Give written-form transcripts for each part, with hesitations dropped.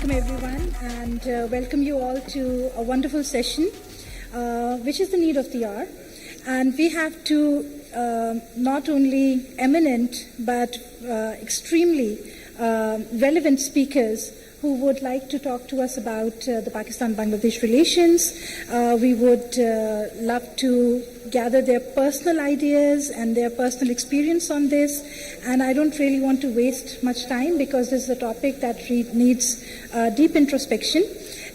welcome everyone, and welcome you all to a wonderful session, which is the need of the hour. And we have two not only eminent but extremely relevant speakers who would like to talk to us about the Pakistan-Bangladesh relations. We would love to gather their personal ideas and their personal experience on this. And I don't really want to waste much time because this is a topic that needs deep introspection.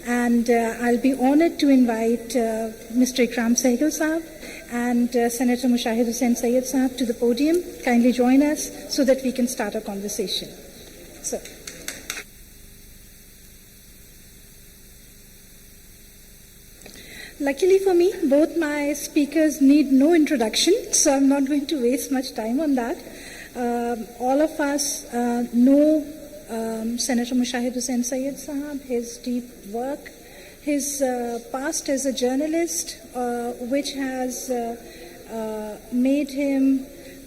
And I'll be honored to invite Mr. Ikram Sehgal Saab and Senator Mushahid Hussain Syed Saab to the podium. Kindly join us so that we can start our conversation. So. Luckily for me, both my speakers need no introduction, so I'm not going to waste much time on that. All of us know Senator Mushahid Hussain Syed Saab, his deep work, his past as a journalist, which has made him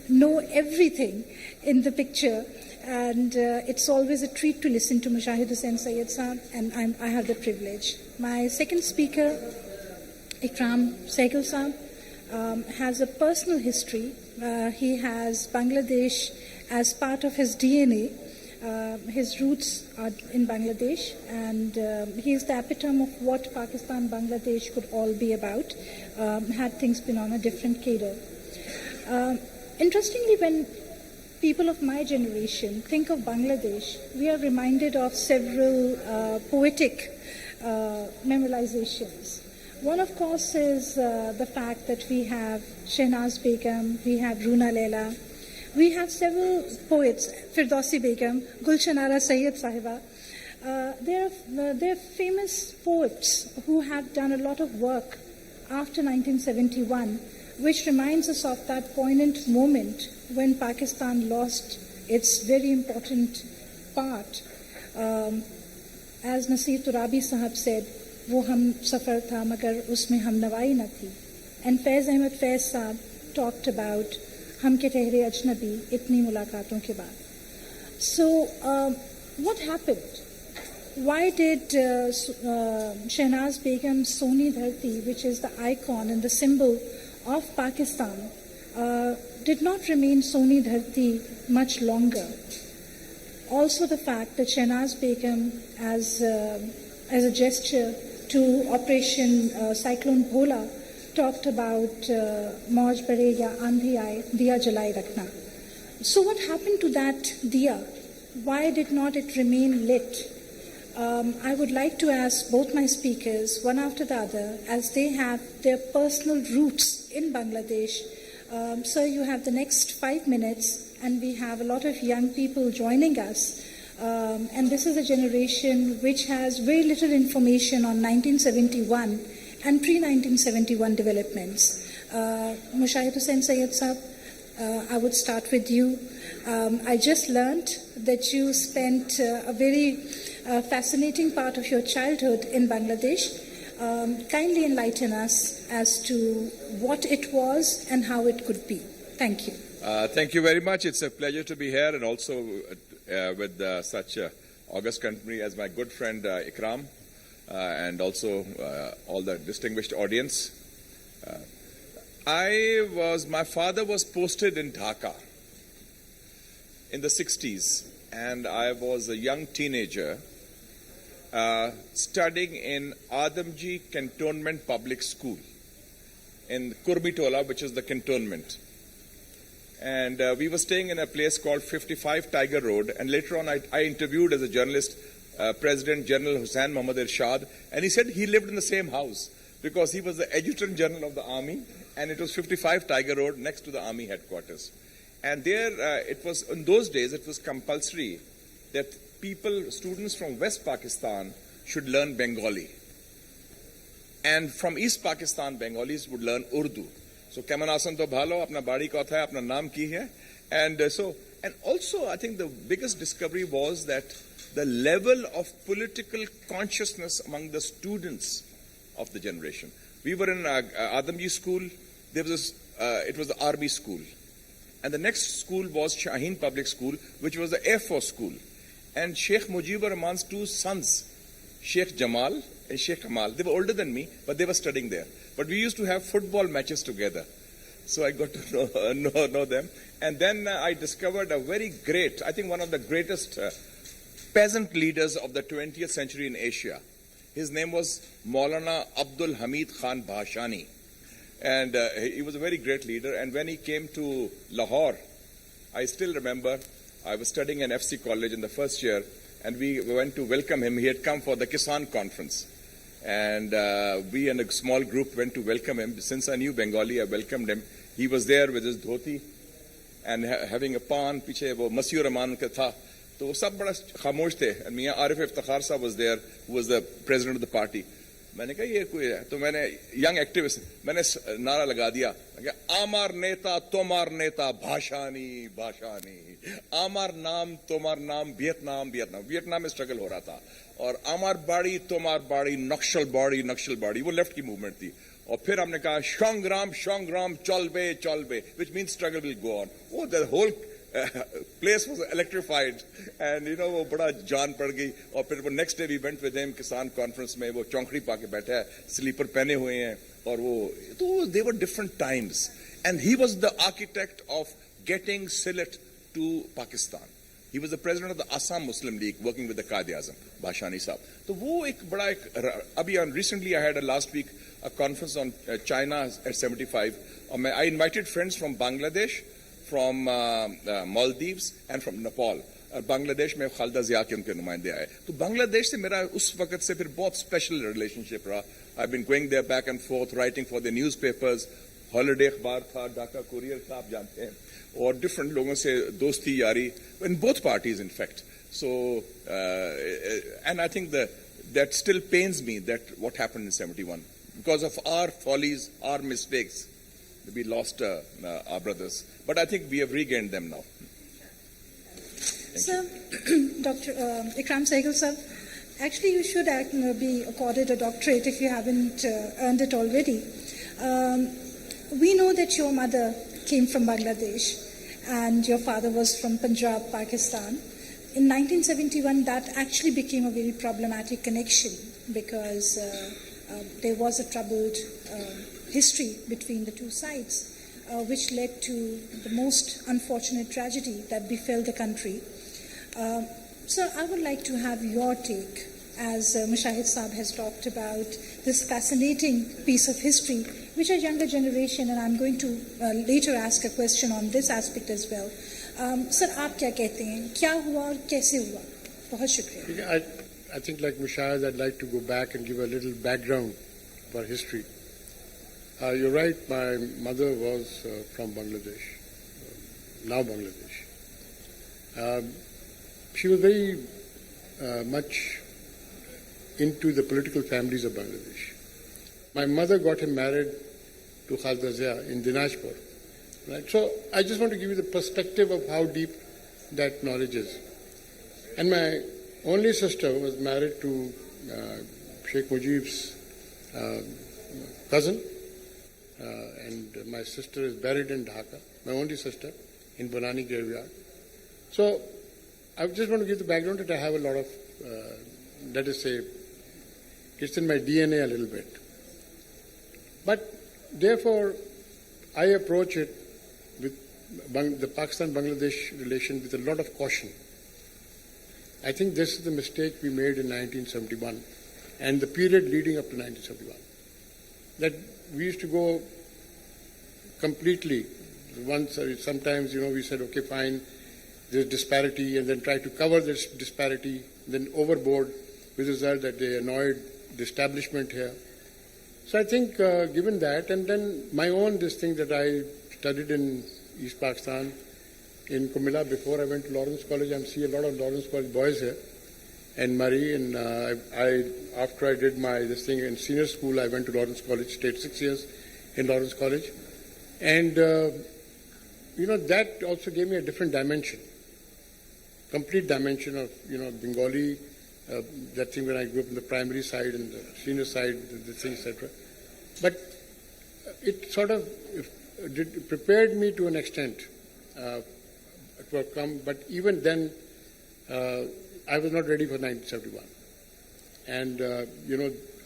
know everything in the picture. And it's always a treat to listen to Mushahid Hussain Syed Saab, and I have the privilege. My second speaker, Ikram Sehgal Saab, has a personal history. He has Bangladesh as part of his DNA. His roots are in Bangladesh, and he is the epitome of what Pakistan-Bangladesh could all be about, had things been on a different cadre. Interestingly, when people of my generation think of Bangladesh, we are reminded of several poetic memorializations. One, of course, is the fact that we have Shehnaz Begum, we have Runa Laila, we have several poets, Firdausi Begum, Gulshan Ara Sayyid Sahiba. They're famous poets who have done a lot of work after 1971, which reminds us of that poignant moment when Pakistan lost its very important part. As Nasir Turabi Sahab said, वो हम सफ़र था मगर उसमें हम नवाई न थी. And Faiz Ahmed Faiz Saab talked about हम के ठहरे अजनबी इतनी मुलाकातों के बाद. So what happened? Why did Shehnaz Begum's Soni Dharti, which is the icon and the symbol of Pakistan, did not remain Soni Dharti much longer? Also the fact that Shehnaz Begum, as a gesture to Operation Cyclone Bhola, talked about Mauj Bare Ya Andhi Aaye, Diya Jalai Rakhna. So what happened to that diya? Why did not it remain lit? I would like to ask both my speakers, one after the other, as they have their personal roots in Bangladesh. Sir, you have the next 5 minutes, and we have a lot of young people joining us. And this is a generation which has very little information on 1971 and pre-1971 developments. Mushahid Hussain Syed Saab, I would start with you. I just learned that you spent a very fascinating part of your childhood in Bangladesh. Kindly enlighten us as to what it was and how it could be. Thank you. Thank you very much. It's a pleasure to be here, and also with such august company as my good friend Ikram, and also all the distinguished audience. My father was posted in Dhaka in the 60s, and I was a young teenager studying in Adamji Cantonment Public School in Kurmitola, which is the cantonment. And we were staying in a place called 55 Tiger Road. And later on, I interviewed as a journalist President General Hussain Muhammad Irshad. And he said he lived in the same house because he was the Adjutant General of the Army. And it was 55 Tiger Road next to the Army headquarters. And there, it was, in those days, it was compulsory that students from West Pakistan should learn Bengali. And from East Pakistan, Bengalis would learn Urdu. So keman asan to bhalo, apna badi kotha hai, apna naam ki hai. And also I think the biggest discovery was that the level of political consciousness among the students of the generation. We were in Adamji school. There was it was the army school. And the next school was Shaheen Public School, which was the Air Force school. And Sheikh Mujibur Rahman's two sons Sheikh Jamal and Sheikh Kamal. They were older than me, but they were studying there. But we used to have football matches together. So I got to know them. And then I discovered a very great, I think one of the greatest peasant leaders of the 20th century in Asia. His name was Maulana Abdul Hamid Khan Bhashani. And he was a very great leader. And when he came to Lahore, I still remember, I was studying in FC College in the first year, and we went to welcome him. He had come for the Kisan conference. And we and a small group went to welcome him. Since I knew Bengali, I welcomed him. He was there with his dhoti and having a pan. Piche wo Masur Rahman ka tha. So सब बड़ा खामोश थे. And Miyan Arif Iftikhar Sahab was there, who was the president of the party. मैंने कहा ये कोई है, तो मैंने यंग एक्टिविस्ट मैंने नारा लगा दिया, आमार नेता तोमार नेता भाषानी भाषानी, आमार नाम तोमार नाम वियतनाम वियतनाम, वियतनाम में स्ट्रगल हो रहा था, और आमार बाड़ी तोमार बाड़ी नक्सल बाड़ी, वो लेफ्ट की मूवमेंट थी. और फिर हमने कहा शोंग्राम चलबे, which means struggle will go on. Oh, the whole place was electrified, and वो बड़ा जान पड़ गई. और फिर वो next day we went with him किसान conference में, वो चौंकड़ी पाके बैठा है, स्लीपर पहने हुए हैं, और वो तो they were different times, and he was the architect of getting Sylhet to Pakistan. He was the president of the Assam Muslim League, working with the Quaid-e-Azam, Bhashani Sahab. तो वो एक बड़ा अभी recently I had last week a conference on China at 75. I invited friends from Bangladesh, from Maldives and from Nepal. Bangladesh में खालिदा जिया के उनके नुमाइंदे आए. तो बांग्लादेश से मेरा उस वक्त से फिर बहुत स्पेशल रिलेशनशिप रहा. I've been going there back and forth, writing for the newspapers. Holiday अखबार था, ढाका कुरियर था, आप जानते हैं, और डिफरेंट लोगों से दोस्ती यारी in both parties, in fact. So, and I think that still pains me, that what happened in 71. Because of our follies, our mistakes, we lost our brothers. But I think we have regained them now. Sir, Dr. Ikram Sehgal sir, actually you should be accorded a doctorate if you haven't earned it already. We know that your mother came from Bangladesh and your father was from Punjab, Pakistan. In 1971, that actually became a very problematic connection because there was a troubled history between the two sides, which led to the most unfortunate tragedy that befell the country. So I would like to have your take, as Mushahid Saab has talked about this fascinating piece of history, which a younger generation, and I'm going to later ask a question on this aspect as well. Sir, आप क्या कहते हैं? क्या हुआ और कैसे हुआ? बहुत शुक्रिया. I think, like Mushahid, I'd like to go back and give a little background for history. You're right, my mother was from Bangladesh, now Bangladesh. She was very much into the political families of Bangladesh. My mother got him married to Khalida Zia in Dinajpur. Right? So I just want to give you the perspective of how deep that knowledge is. And my only sister was married to Sheikh Mujib's cousin, and my sister is buried in Dhaka, my only sister, in Bonani graveyard. So I just want to give the background that I have a lot of, let us say, it's in my DNA a little bit. But therefore, I approach it with the Pakistan-Bangladesh relation with a lot of caution. I think this is the mistake we made in 1971 and the period leading up to 1971. That we used to go completely, sometimes, we said, okay, fine, there's disparity, and then try to cover this disparity, then overboard, with the result that they annoyed the establishment here. So I think given that, and then my own this thing that I studied in East Pakistan, in Kumila before I went to Lawrence College, I see a lot of Lawrence College boys here, and Murray, and after I did this thing in senior school, I went to Lawrence College, stayed 6 years in Lawrence College, and that also gave me a different dimension, complete dimension of Bengali, that thing when I grew up in the primary side and the senior side, the thing, etc. But it sort of prepared me to an extent to come. But even then, I was not ready for 1971. And,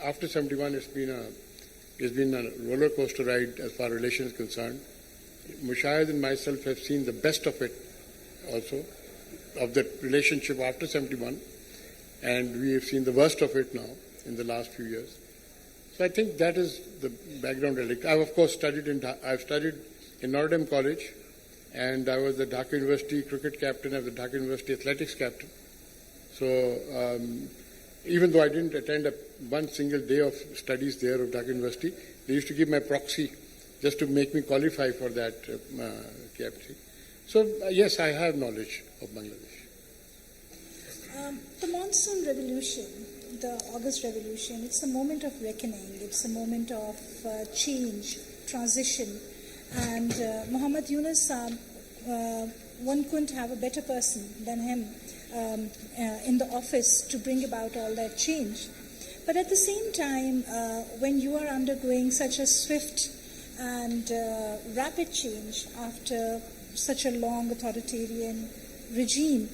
after 71, it's been a roller coaster ride as far as relations concerned. Mushahid and myself have seen the best of it also, of that relationship after 71. And we have seen the worst of it now in the last few years. So I think that is the background. I've of course studied in Notre Dame College, and I was the Dhaka University cricket captain. I was the Dhaka University athletics captain. So even though I didn't attend one single day of studies there of Dhaka University, they used to give my proxy just to make me qualify for that captaincy. So yes, I have knowledge of Bangladesh. The monsoon revolution, the August revolution, it's a moment of reckoning. It's a moment of change, transition. And Muhammad Yunus, one couldn't have a better person than him in the office to bring about all that change. But at the same time, when you are undergoing such a swift and rapid change after such a long authoritarian regime,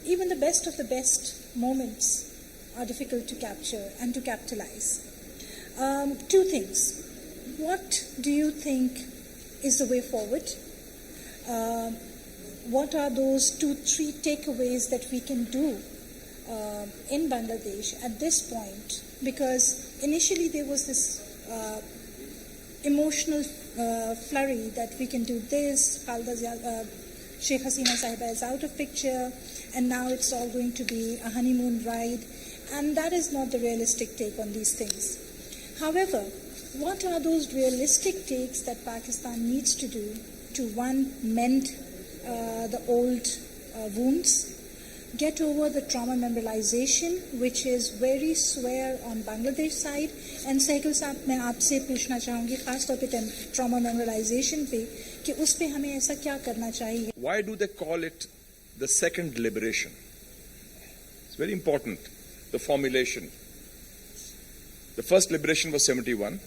even the best of the best moments are difficult to capture and to capitalize. Two things. What do you think is the way forward? What are those 2-3 takeaways that we can do in Bangladesh at this point? Because initially there was this emotional flurry that we can do this, Sheikh Hasina Sahiba is out of picture, and now it's all going to be a honeymoon ride, and that is not the realistic take on these things. However, what are those realistic takes that Pakistan needs to do to, one, mend the old wounds, get over the trauma memorialization, which is very swear on Bangladesh side, and Sehgal साहब मैं आपसे पूछना चाहूँगी खास तौर पे trauma memorialization पे कि उस पे हमें ऐसा क्या करना चाहिए? Why do they call it the second liberation? It's very important, the formulation. The first liberation was 71.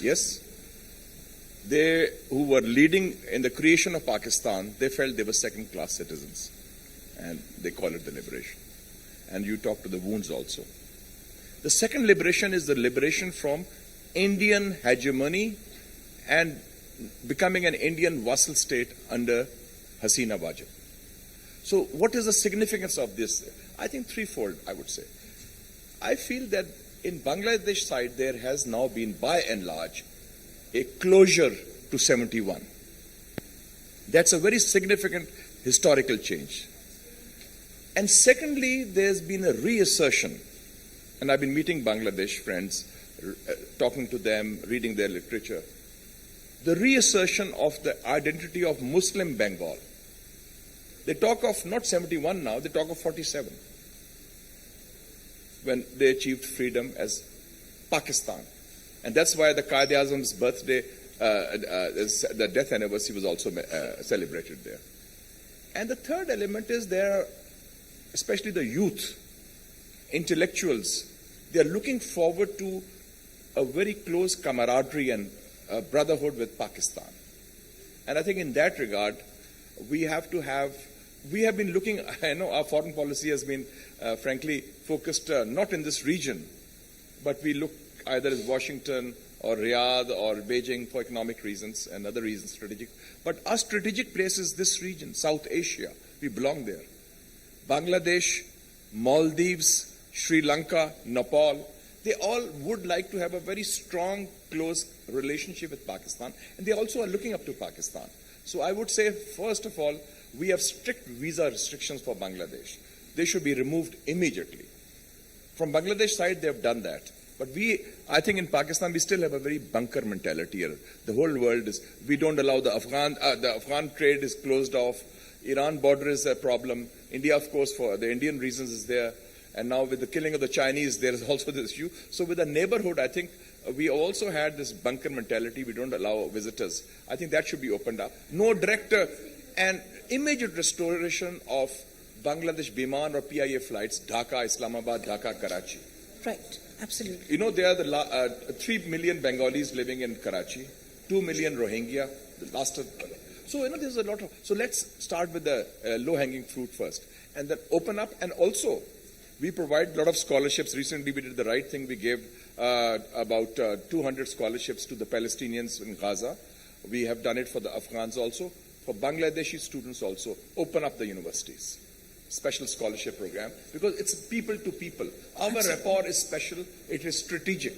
Yes. They who were leading in the creation of Pakistan, they felt they were second-class citizens. And they call it the liberation. And you talk to the wounds also. The second liberation is the liberation from Indian hegemony and becoming an Indian vassal state under Hasina Wajid. So what is the significance of this? I think threefold, I would say. I feel that in Bangladesh side, there has now been, by and large, a closure to 71. That's a very significant historical change. And secondly, there's been a reassertion, and I've been meeting Bangladesh friends, talking to them, reading their literature, the reassertion of the identity of Muslim Bengal. They talk of not 71 now, they talk of 47, when they achieved freedom as Pakistan. And that's why the Quaid-e-Azam's birthday, the death anniversary was also celebrated there. And the third element is there, especially the youth, intellectuals, they are looking forward to a very close camaraderie and brotherhood with Pakistan. And I think in that regard, we have been looking, I know our foreign policy has been, frankly, focused not in this region, but we look either as Washington or Riyadh or Beijing for economic reasons and other reasons, strategic. But our strategic place is this region, South Asia. We belong there. Bangladesh, Maldives, Sri Lanka, Nepal, they all would like to have a very strong, close relationship with Pakistan, and they also are looking up to Pakistan. So I would say, first of all, we have strict visa restrictions for Bangladesh. They should be removed immediately. From Bangladesh side, they have done that. But I think in Pakistan, we still have a very bunker mentality here. The whole world is, we don't allow the Afghan trade is closed off. Iran border is a problem. India, of course, for the Indian reasons is there. And now with the killing of the Chinese, there is also this issue. So with the neighborhood, I think we also had this bunker mentality. We don't allow visitors. I think that should be opened up. No direct and immediate restoration of Bangladesh Biman or PIA flights, Dhaka, Islamabad, Dhaka, Karachi. Right, absolutely. You know, there are 3 million Bengalis living in Karachi, 2 million Rohingya. So, there's a lot of... So let's start with the low-hanging fruit first, and then open up. And also, We provide a lot of scholarships. Recently, we did the right thing. We gave about 200 scholarships to the Palestinians in Gaza. We have done it for the Afghans also. For Bangladeshi students also, open up the universities. Special scholarship program, because it's people to people. Our rapport is special, it is strategic,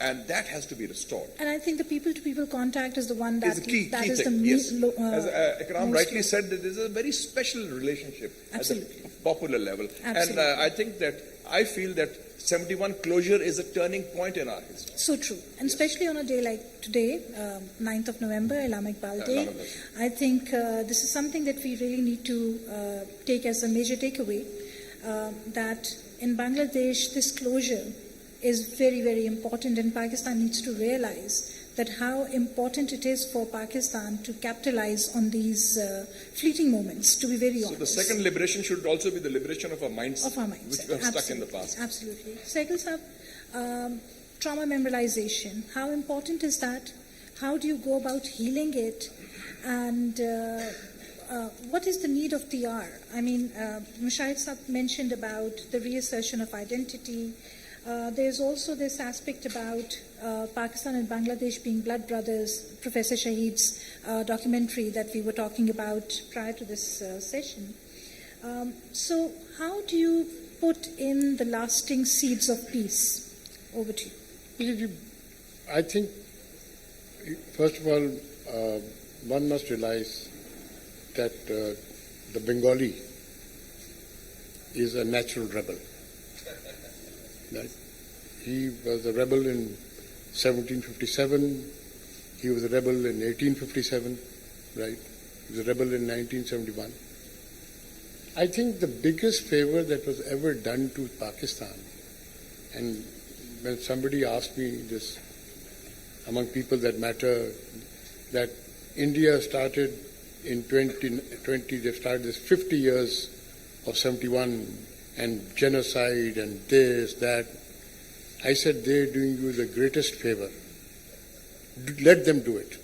and that has to be restored. And I think the people-to-people contact is the one that Is the key is thing. the Yes. As Ikram rightly most- said, that there's a very special relationship Absolutely. at the popular level. Absolutely. And I feel that 71 closure is a turning point in our history. So true. And especially on a day like today, 9th of November, Allama Iqbal Day, Allama Iqbal. I think this is something that we really need to take as a major takeaway, that in Bangladesh, this closure is very, very important, and Pakistan needs to realize that how important it is for Pakistan to capitalize on these fleeting moments, to be very So honest. the second liberation should also be the liberation of our mindset, Of our mindset. which we have stuck in the past. Absolutely. Saikal Sahab, trauma memorialization, how important is that? How do you go about healing it? And what is the need of the hour? I mean, Mushahid Sahab mentioned about the reassertion of identity. There's also this aspect about Pakistan and Bangladesh being blood brothers, Professor Shahid's documentary that we were talking about prior to this session. So how do you put in the lasting seeds of peace? Over to you. I think, first of all, one must realize that the Bengali is a natural rebel. Right? He was a rebel in 1757. He was a rebel in 1857. Right? He was a rebel in 1971. I think the biggest favor that was ever done to Pakistan, and when somebody asked me this among people that matter, that India started in 2020, they started this 50 years of 71 and genocide and this, that. I said, they're doing you the greatest favor. Let them do it.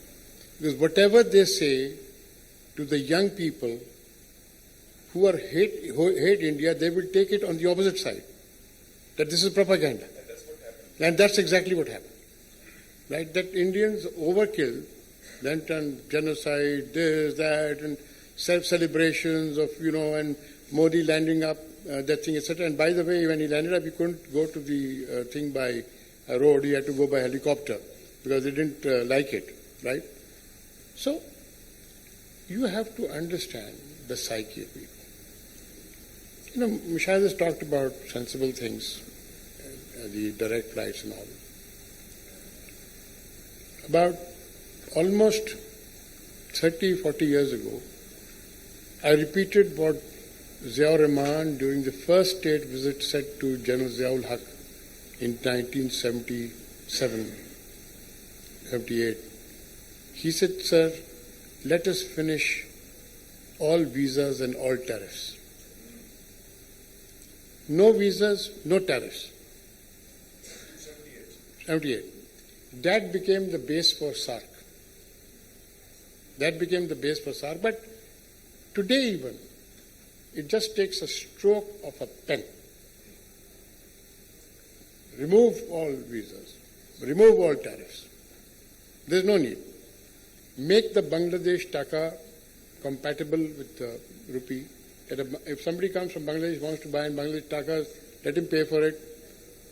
Because whatever they say to the young people who hate India, they will take it on the opposite side. That this is propaganda. And that's exactly what happened. Right? That Indians overkill, then turn genocide, this, that, and self-celebrations of, and Modi landing up, that thing, etc. And by the way, when he landed up, he couldn't go to the thing by road. He had to go by helicopter because they didn't like it, right? So, you have to understand the psyche of people. Mushahid has talked about sensible things, the direct flights and all. About almost 30, 40 years ago, I repeated what Ziaur Rahman during the first state visit said to General Ziaul Haq in 1977, 78. He said, sir, let us finish all visas and all tariffs. No visas, no tariffs. 78. That became the base for SARC. But today even, it just takes a stroke of a pen. Remove all visas. Remove all tariffs. There's no need. Make the Bangladesh taka compatible with the rupee. If somebody comes from Bangladesh, wants to buy in Bangladesh takas, let him pay for it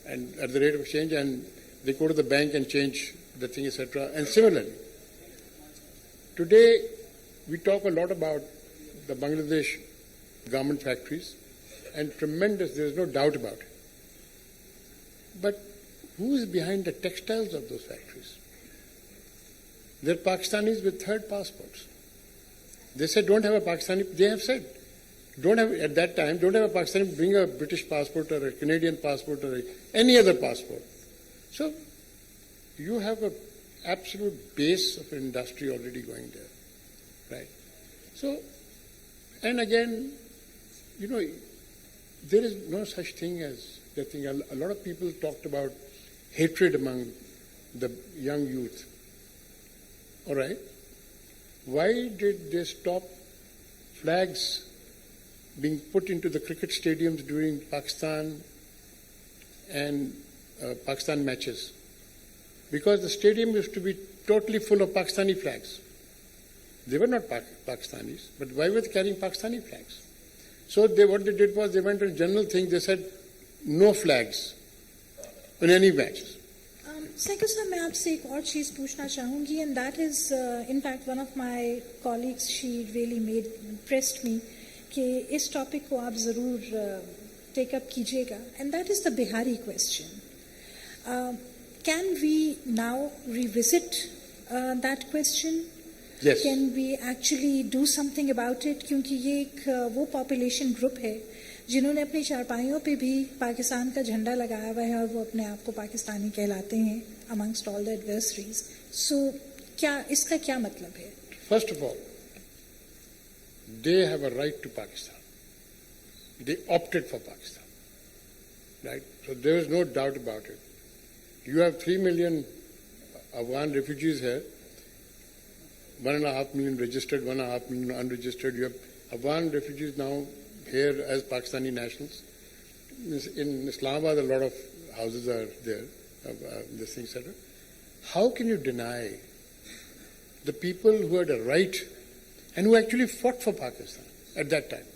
and at the rate of exchange, and they go to the bank and change the thing, etc. And similarly, today we talk a lot about the Bangladesh garment factories, and tremendous, there is no doubt about it. But who is behind the textiles of those factories? They're Pakistanis with third passports. They said, don't have a Pakistani, they have said, at that time, don't have a Pakistani, bring a British passport or a Canadian passport or any other passport. So, you have an absolute base of industry already going there, right? So, and again, there is no such thing as that thing. A lot of people talked about hatred among the young youth. All right? Why did they stop flags being put into the cricket stadiums during Pakistan and Pakistan matches, because the stadium used to be totally full of Pakistani flags. They were not Pakistanis, but why were they carrying Pakistani flags? So what they did was they went to a general thing. They said no flags in any matches. Sekou sir, मैं आपसे एक और चीज़ पूछना चाहूँगी, and that is in fact one of my colleagues, she really impressed me कि इस topic को आप ज़रूर take up कीजिएगा, and that is the Bihari question. Can we now revisit that question? Yes. Can we actually do something about it? क्योंकि ये एक वो population group है जिन्होंने अपनी चारपाइयों पे भी पाकिस्तान का झंडा लगाया हुआ है और वो अपने आप को पाकिस्तानी कहलाते हैं amongst all the adversaries. So क्या इसका क्या मतलब है? First of all, they have a right to Pakistan. They opted for Pakistan, right? So there is no doubt about it. You have 3 million Afghan refugees here, 1.5 million registered, 1.5 million unregistered. You have Afghan refugees now here as Pakistani nationals. In Islamabad, a lot of houses are there, this thing, etc. How can you deny the people who had a right and who actually fought for Pakistan at that time?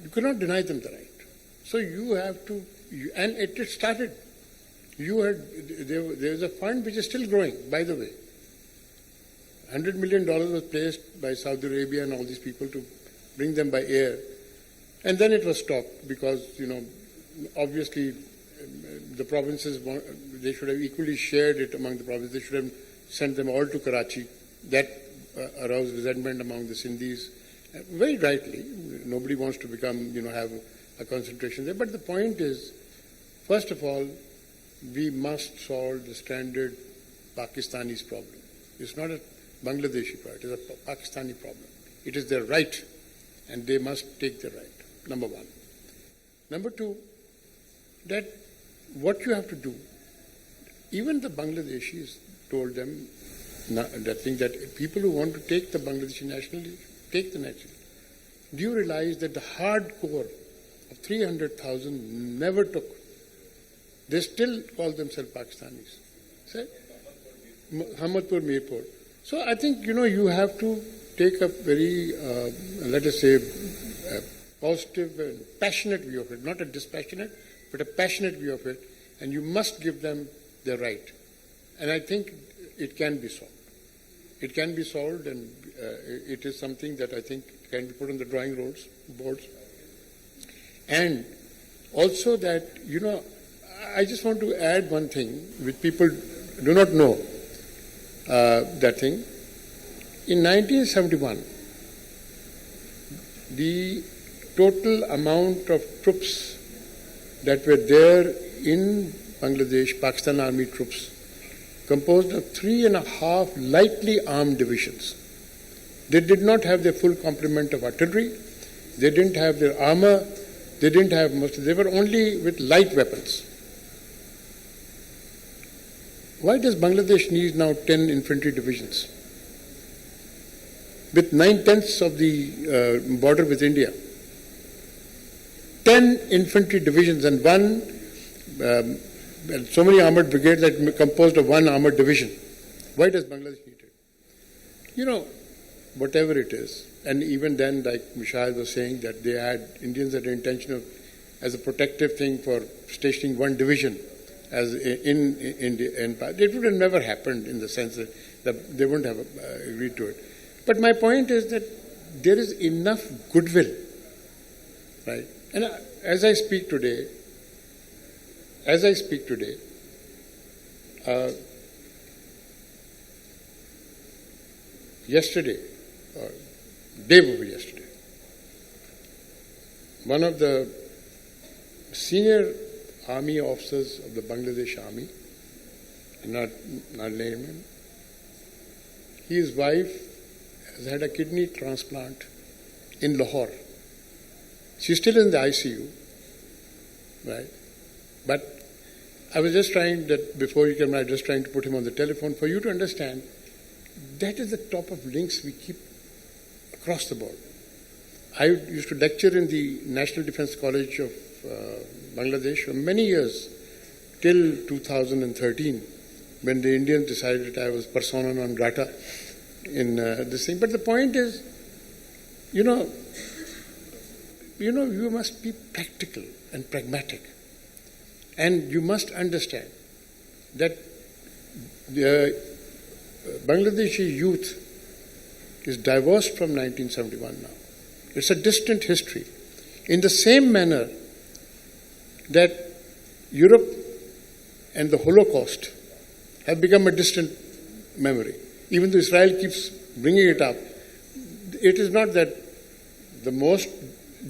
You cannot deny them the right. So you have to, and it started. There is a fund which is still growing, by the way. $100 million was placed by Saudi Arabia and all these people to bring them by air. And then it was stopped because, obviously the provinces, they should have equally shared it among the provinces. They should have sent them all to Karachi. That aroused resentment among the Sindhis. Very rightly. Nobody wants to become, have a concentration there. But the point is, first of all, we must solve the standard Pakistanis problem. It's not a Bangladeshi problem. It is a Pakistani problem. It is their right, and they must take their right, number one. Number two, that what you have to do, even the Bangladeshis told them that people who want to take the Bangladeshi nationality, take the nationality. Do you realize that the hardcore of 300,000 never took? They still call themselves Pakistanis. Say, Hamadpur, Mirpur. So I think, you have to take a very, let us say, positive and passionate view of it, not a dispassionate, but a passionate view of it, and you must give them their right. And I think it can be solved. It can be solved, and it is something that I think can be put on the drawing boards. And also that, I just want to add one thing which people do not know, that thing. In 1971, the total amount of troops that were there in Bangladesh, Pakistan Army troops, composed of 3.5 lightly armed divisions. They did not have their full complement of artillery. They didn't have their armor. They didn't have they were only with light weapons. Why does Bangladesh need now 10 infantry divisions? With 9/10 of the border with India. 10 infantry divisions and so many armored brigades that composed of one armored division. Why does Bangladesh need it? Whatever it is, and even then, like Mishal was saying, that they had Indians had the intention of, as a protective thing for stationing one division as in India. It would have never happened in the sense that they wouldn't have agreed to it. But my point is that there is enough goodwill, right? And as I speak today, yesterday, or day before yesterday, one of the senior army officers of the Bangladesh army, not name him, his wife has had a kidney transplant in Lahore. She's still in the ICU, right? But I was just trying that before you came, I was just trying to put him on the telephone for you to understand that is the top of links we keep across the board. I used to lecture in the National Defense College of Bangladesh for many years, till 2013, when the Indians decided I was persona non grata in this thing. But the point is, you must be practical and pragmatic. And you must understand that the Bangladeshi youth is divorced from 1971 now. It's a distant history. In the same manner that Europe and the Holocaust have become a distant memory. Even though Israel keeps bringing it up, it is not that the most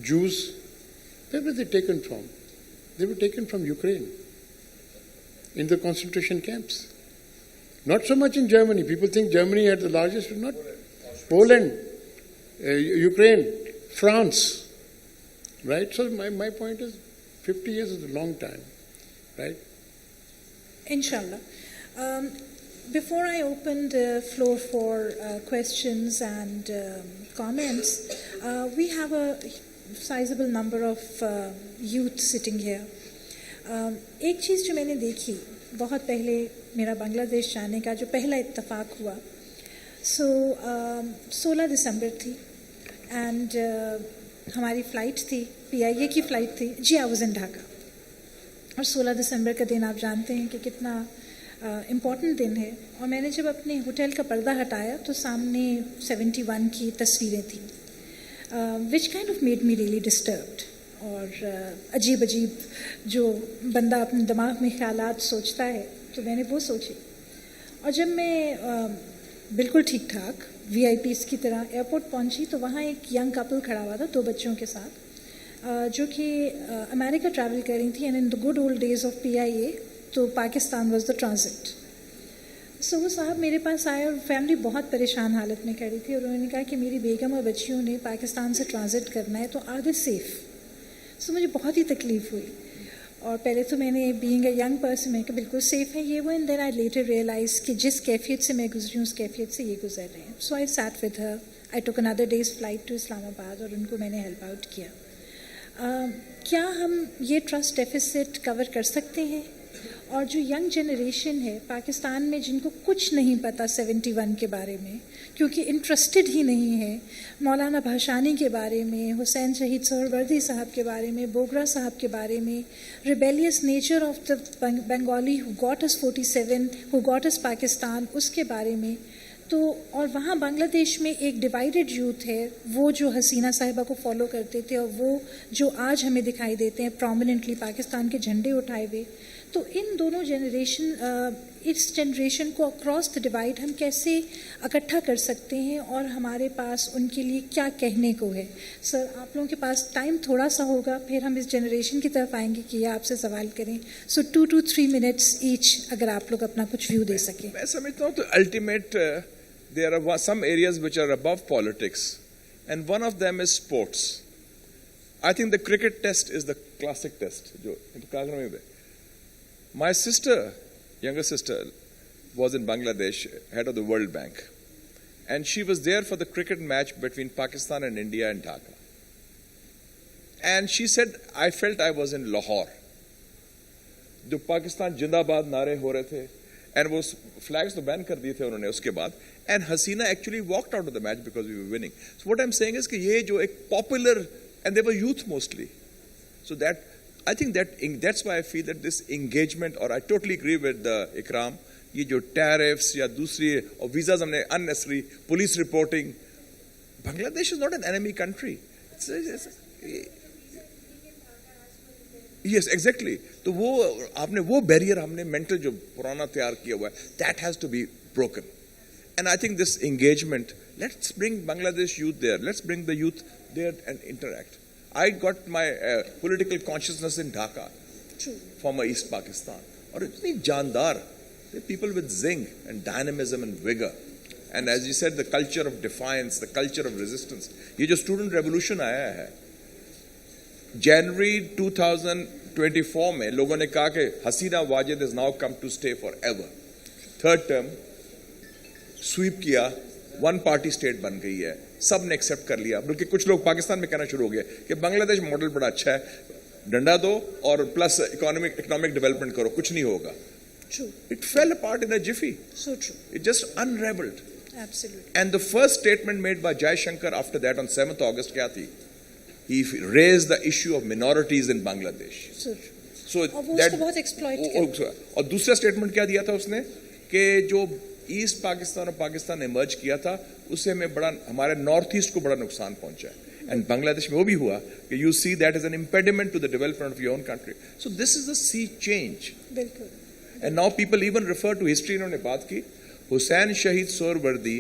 Jews, where were they taken from? They were taken from Ukraine, in the concentration camps. Not so much in Germany. People think Germany had the largest, not. Poland, Ukraine, France, right? So my point is, 50 years is a long time, right? Inshallah. Before I open the floor for questions and comments, we have a sizable number of youth sitting here. एक चीज़ जो मैंने देखी बहुत पहले मेरा बांग्लादेश जाने का जो पहला इत्तेफाक हुआ, 16 दिसंबर थी एंड हमारी फ़्लाइट थी, PIA की फ़्लाइट थी, जी आई वाज इन ढाका। और 16 दिसंबर का दिन आप जानते हैं कि कितना इम्पॉर्टेंट दिन है। और मैंने जब अपने होटल का पर्दा हटाया तो सामने 71 की तस्वीरें थी, which kind of made me really disturbed. और अजीब अजीब जो बंदा अपने दिमाग में ख्यालात सोचता है, तो मैंने वो सोची। और जब मैं बिल्कुल ठीक ठाक VIPs की तरह एयरपोर्ट पहुंची तो वहाँ एक यंग कपल खड़ा हुआ था 2 बच्चों के साथ, जो कि अमेरिका ट्रैवल कर रही थी। And in the good old days of PIA तो पाकिस्तान वाज द ट्रांजिट। सो वो साहब मेरे पास आए और फैमिली बहुत परेशान हालत में खड़ी थी, और उन्होंने कहा कि मेरी बेगम और बच्चियों ने पाकिस्तान से ट्रांजिट करना है, तो आर दे सेफ़। सो मुझे बहुत ही तकलीफ़ हुई। और पहले तो मैंने बीइंग अ यंग पर्सन मैं कि बिल्कुल सेफ़ है ये वो, and then I later realize कि जिस कैफियत से मैं गुजरी हूँ उस कैफियत से ये गुजर रहे हैं। So I sat with her, I took another day's flight to Islamabad और उनको मैंने हेल्प आउट किया। क्या हम ये ट्रस्ट डेफिसिट कवर कर सकते हैं? और जो यंग जनरेशन है पाकिस्तान में जिनको कुछ नहीं पता 71 के बारे में, क्योंकि इंटरेस्टेड ही नहीं है, मौलाना भाषानी के बारे में, हुसैन शहीद सोहरवर्दी साहब के बारे में, बोगरा साहब के बारे में, rebellious nature of the Bengali who got us 47, who got अस पाकिस्तान, उसके बारे में, तो और वहाँ बांग्लादेश में एक डिवाइडेड यूथ है, वो जो हसीना साहिबा को फॉलो करते थे और वो जो आज हमें दिखाई देते हैं प्रोमिनेंटली पाकिस्तान के झंडे उठाए हुए। तो इन दोनों इस जनरेशन को अक्रॉस द डिवाइड हम कैसे इकट्ठा कर सकते हैं और हमारे पास उनके लिए क्या कहने को है? सर, आप लोगों के पास टाइम थोड़ा सा होगा, फिर हम इस जनरेशन की तरफ आएंगे कि आपसे सवाल करें। सो 2 to 3 minutes ईच, अगर आप लोग अपना कुछ व्यू दे सकें। मैं समझता हूँ तो ultimate there are some areas which are above politics, and one of them is sports. I think the cricket test is the classic test. My sister, younger sister, was in Bangladesh, head of the World Bank, and she was there for the cricket match between Pakistan and India in Dhaka. And she said, I felt I was in Lahore. जो पाकिस्तान जिंदाबाद नारे हो रहे थे, and वो flags तो ban कर दिए थे उन्होंने उसके बाद, and Hasina actually walked out of the match because we were winning. So what I'm saying is कि ये जो एक popular, and they were youth mostly, so that I think that's why I feel that this engagement, or I totally agree with Ikram, ये जो tariffs या दूसरी और visas हमने unnecessary police reporting, Bangladesh is not an enemy country. Yes, exactly. तो वो आपने वो बैरियर हमने मेंटल जो पुराना तैयार किया हुआ है, that has to be broken. And I think this engagement, let's bring Bangladesh youth there. Let's bring the youth there and interact. I got my political consciousness in Dhaka, former East Pakistan. और इतनी जानदार, people with zing and dynamism and vigor. And as you said, the culture of defiance, the culture of resistance. ये जो student revolution आया है, January 2024 में लोगों ने कहा कि हसीना Wajid has now come to stay forever. Third term, sweep किया, one party state बन गई है. सब ने एक्सेप्ट कर लिया, बल्कि कुछ लोग पाकिस्तान में कहना शुरू हो गए कि बांग्लादेश मॉडल बड़ा अच्छा है, डंडा दो और प्लस इकोनॉमिक डेवलपमेंट करो, कुछ नहीं होगा. True. It fell apart in a jiffy. So true. It just unraveled. Absolutely. And the first statement made by Jai Shankar after that on 7th August क्या थी? He raised the issue of minorities in Bangladesh. So true. So और वो उसको बहुत exploit किया. और दूसरा statement क्या दिया था उसने कि जो ईस्ट पाकिस्तान और पाकिस्तान इमर्ज किया था उससे हमें बड़ा, हमारे नॉर्थ ईस्ट को बड़ा नुकसान पहुंचा है. एंड बांग्लादेश में वो भी हुआ कि you see that is an impediment to the development of your own country. So this is the sea change. बिल्कुल. And now people even refer to history. इन्होंने बात की, हुसैन शहीद Suhrawardy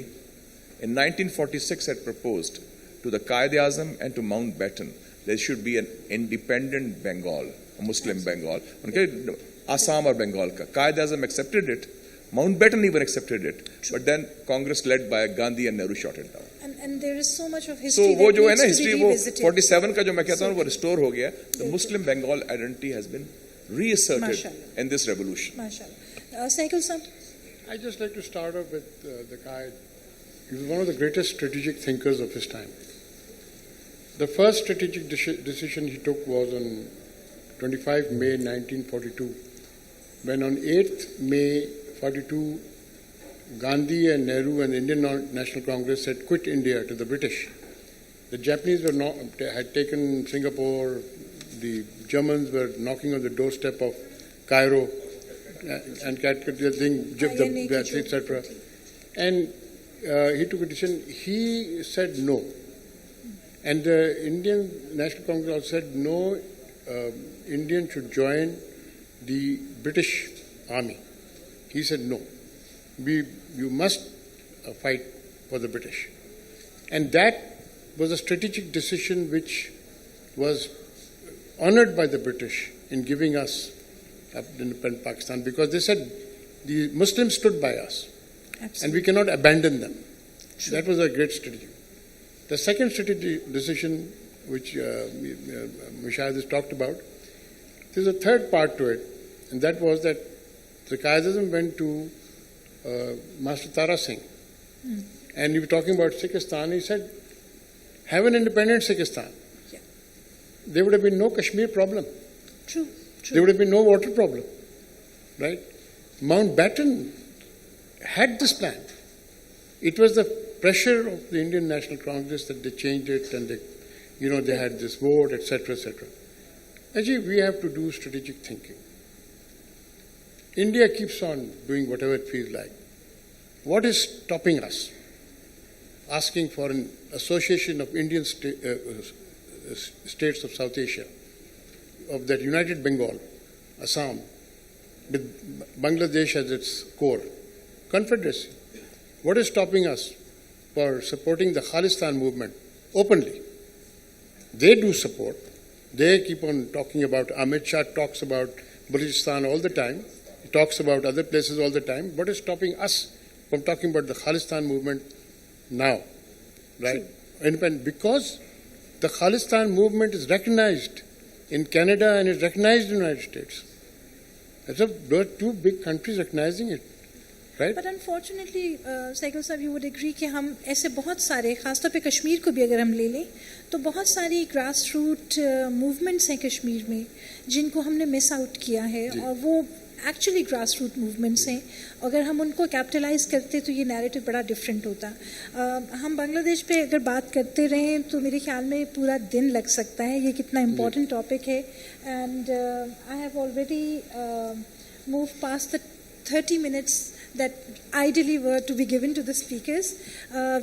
in 1946 had proposed to the Qaid-e-Azam and to Mountbatten there should be an independent Bengal, a Muslim Bengal. Okay, Assam or Bengal ka. Qaid-e-Azam accepted it. Mountbatten even accepted it. But then Congress led by Gandhi and Nehru shot it down. And there is so much of So history वो that जो है needs ना to be history वो revisited. 47 का जो मैं कहता हूँ वो रिस्टोर हो गया. The Muslim Bengal identity has been reasserted Mashallah. in this revolution. MashaAllah. Saikul sir. I'd just like to start off with the guy. He was one of the greatest strategic thinkers of his time. The first strategic decision he took was on 25 May 1942, when on 8th May 42, Gandhi and Nehru and the Indian National Congress said, quit India to the British. The Japanese had taken Singapore, the Germans were knocking on the doorstep of Cairo, and etc. And he took a decision. He said no. And the Indian National Congress also said no, Indians should join the British Army. He said no. You must fight for the British. And that was a strategic decision which was honored by the British in giving us independent Pakistan, because they said the Muslims stood by us. Absolutely. And we cannot abandon them. Sure. That was a great strategy. The second strategy decision, which Mushahid has talked about, there's a third part to it, and that was that the Qaid-e-Azam went to Master Tara Singh, and he was talking about Sikhistan. He said, have an independent Sikhistan. Yeah. There would have been no Kashmir problem. True. There would have been no water problem, right? Mountbatten had this plan. It was the pressure of the Indian National Congress that they changed it, and they had this vote, etc., etc. Actually, we have to do strategic thinking. India keeps on doing whatever it feels like. What is stopping us? Asking for an association of Indian states of South Asia, of that United Bengal, Assam, with Bangladesh as its core. Confederacy. What is stopping us for supporting the Khalistan movement openly? They do support. They keep on talking about, Amit Shah talks about Balochistan all the time. He talks about other places all the time. What is stopping us from talking about the Khalistan movement now? Right? And because the Khalistan movement is recognized in Canada and is recognized in the United States. Those are two big countries recognizing it. Right? But unfortunately, Saikul साहब, you would agree कि हम ऐसे बहुत सारे, खासतौर पे कश्मीर को भी अगर हम ले लें, तो बहुत सारी ग्रास रूट मूवमेंट्स हैं कश्मीर में जिनको हमने मिस आउट किया है, और वो एक्चुअली ग्रास रूट मूवमेंट्स हैं. अगर हम उनको कैपिटलाइज करते तो ये नैरेटिव बड़ा डिफरेंट होता. हम बांग्लादेश पे अगर बात करते रहें तो मेरे ख्याल में पूरा दिन लग सकता है. ये कितना इम्पोर्टेंट टॉपिक है. And I have already move past the 30 minutes that ideally were to be given to the speakers.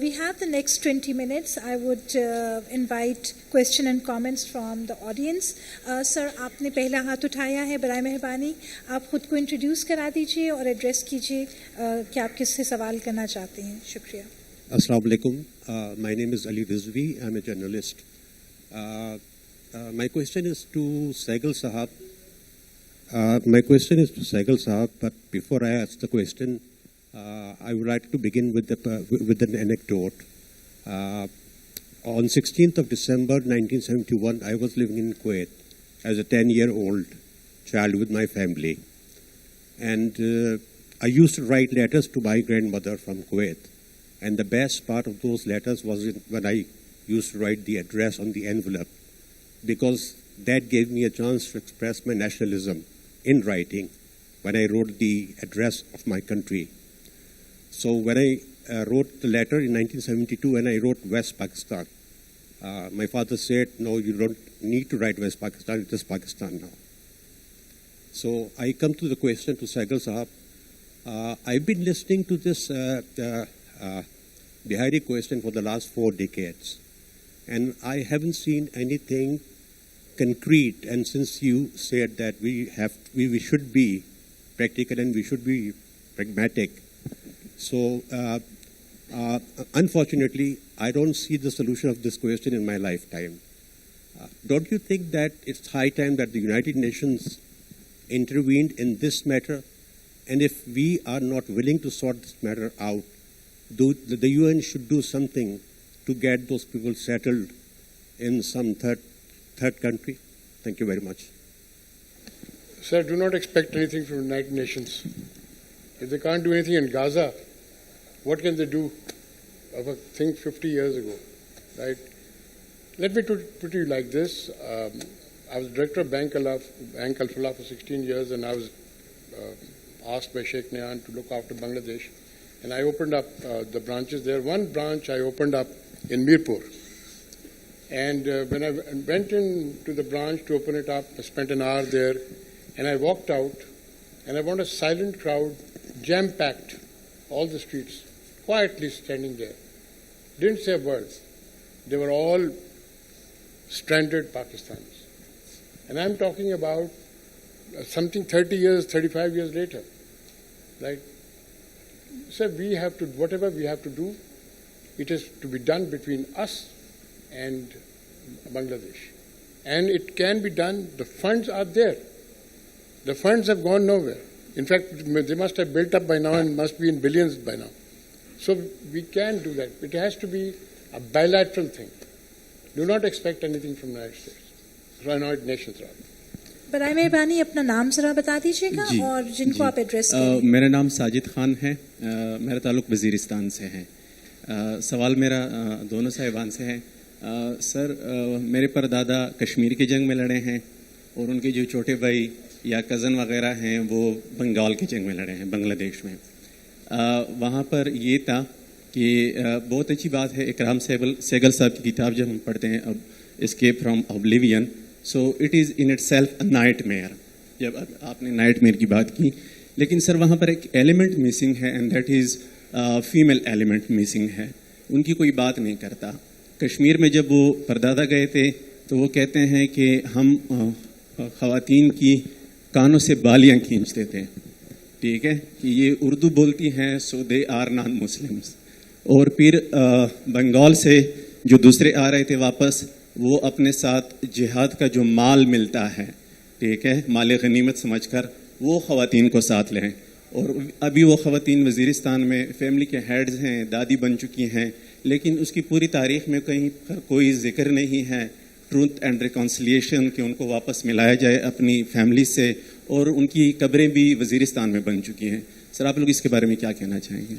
We have the next 20 minutes. I would invite question and comments from the audience. Sir, आपने पहला हाथ उठाया है, बराए मेहरबानी आप खुद को इंट्रोड्यूस करा दीजिए और एड्रेस कीजिए कि आप किससे सवाल करना चाहते हैं. शुक्रिया. Assalamu alaikum. My name is Ali Rizvi. I'm a journalist. My question is to Saigal Sahab. My question is to Saigal Sahab, but before I ask the question, I would like to begin with an anecdote. On 16th of December 1971, I was living in Kuwait as a 10-year-old child with my family. And I used to write letters to my grandmother from Kuwait. And the best part of those letters was when I used to write the address on the envelope, because that gave me a chance to express my nationalism in writing when I wrote the address of my country. So when I wrote the letter in 1972 and I wrote West Pakistan, my father said, no, you don't need to write West Pakistan, it is Pakistan now. So I come to the question to Sehgal Sahab. I've been listening to this Bihari question for the last 4 decades, and I haven't seen anything concrete. And since you said that we should be practical and we should be pragmatic, so unfortunately, I don't see the solution of this question in my lifetime. Don't you think that it's high time that the United Nations intervened in this matter? And if we are not willing to sort this matter out, the UN should do something to get those people settled in some third country? Thank you very much. Sir, do not expect anything from the United Nations. If they can't do anything in Gaza, what can they do of a thing 50 years ago, right? Let me put it to you like this. I was director of Bank Al-Falah for 16 years, and I was asked by Sheikh Nayan to look after Bangladesh. And I opened up the branches there. One branch I opened up in Mirpur. And when I went into the branch to open it up, I spent an hour there, and I walked out, and I found a silent crowd, jam-packed, all the streets, quietly standing there. Didn't say a word. They were all stranded Pakistanis. And I'm talking about something 30 years, 35 years later. Right? So we have to, whatever we have to do, it is to be done between us and Bangladesh. And it can be done. The funds are there. The funds have gone nowhere. In fact, they must have built up by now and must be in billions by now. So we can do that. It has to be a bilateral thing. Do not expect anything from the United States, from United Nations rather. बराए मेहरबानी अपना नाम जरा बता दीजिएगा और जिनको आप एड्रेस करें। मेरा नाम साजिद खान है, मेरा ताल्लुक वजीरिस्तान से है। सवाल मेरा दोनों साहिबान से है। सर, मेरे परदादा कश्मीर की जंग में लड़े हैं और उनके जो छोटे भाई या कज़न वगैरह हैं वो बंगाल की जंग में लड़े हैं, बांग्लादेश में। वहाँ पर ये था कि बहुत अच्छी बात है, इकराम सहगल साहब की किताब जब हम पढ़ते हैं, अब escape from oblivion, so it is in itself a nightmare. जब आपने नाइटमेयर की बात की, लेकिन सर वहाँ पर एक एलिमेंट मिसिंग है, and that is female element missing है। उनकी कोई बात नहीं करता। कश्मीर में जब वो परदादा गए थे तो वो कहते हैं कि हम ख़वातीन की कानों से बालियाँ खींचते थे, ठीक है, कि ये उर्दू बोलती हैं, सो दे आर नॉन मुस्लिम्स। और फिर बंगाल से जो दूसरे आ रहे थे वापस, वो अपने साथ जिहाद का जो माल मिलता है, ठीक है, माल गनीमत समझकर वो ख़वातीन को साथ लें। और अभी वो ख़वातीन वज़ीरिस्तान में फैमिली के हेड्स हैं, दादी बन चुकी हैं, लेकिन उसकी पूरी तारीख़ में कहीं कोई जिक्र नहीं है ट्रूथ एंड रिकॉन्सिलिएशन कि उनको वापस मिलाया जाए अपनी फैमिली से, और उनकी कब्रें भी वज़ीरिस्तान में बन चुकी हैं। सर, आप लोग इसके बारे में क्या कहना चाहेंगे?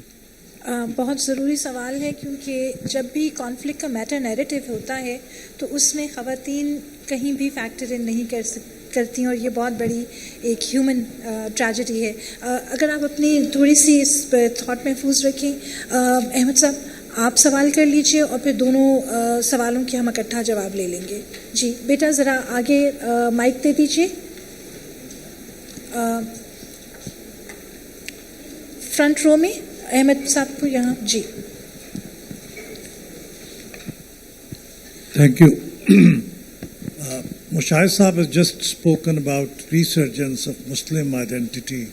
बहुत ज़रूरी सवाल है, क्योंकि जब भी कॉन्फ्लिक्ट का मैटर नैरेटिव होता है तो उसमें ख़वातीन कहीं भी फैक्टर इन नहीं करती हैं, और ये बहुत बड़ी एक ह्यूमन ट्रेजेडी है। अगर आप अपनी थोड़ी सी इस पर थॉट महफूज रखें, अहमद साहब आप सवाल कर लीजिए और फिर दोनों सवालों के हम इकट्ठा जवाब ले लेंगे। जी बेटा, ज़रा आगे माइक दे दीजिए। फ्रंट रो में अहमद साहब को यहाँ। जी thank you. Mushahid Saab has just spoken about resurgence of Muslim identity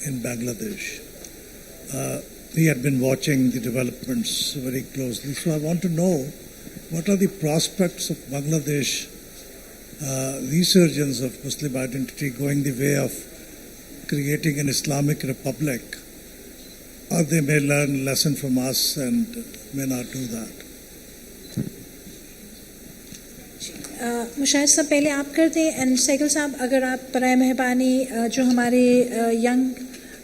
in Bangladesh. He had been watching the developments very closely. So I want to know, what are the prospects of Bangladesh resurgence of Muslim identity going the way of creating an Islamic republic? Or they may learn a lesson from us and may not do that. Mushahid Sahab पहले आप कर दें, and Sehgal साहब अगर आप बराए मेहरबानी जो हमारे यंग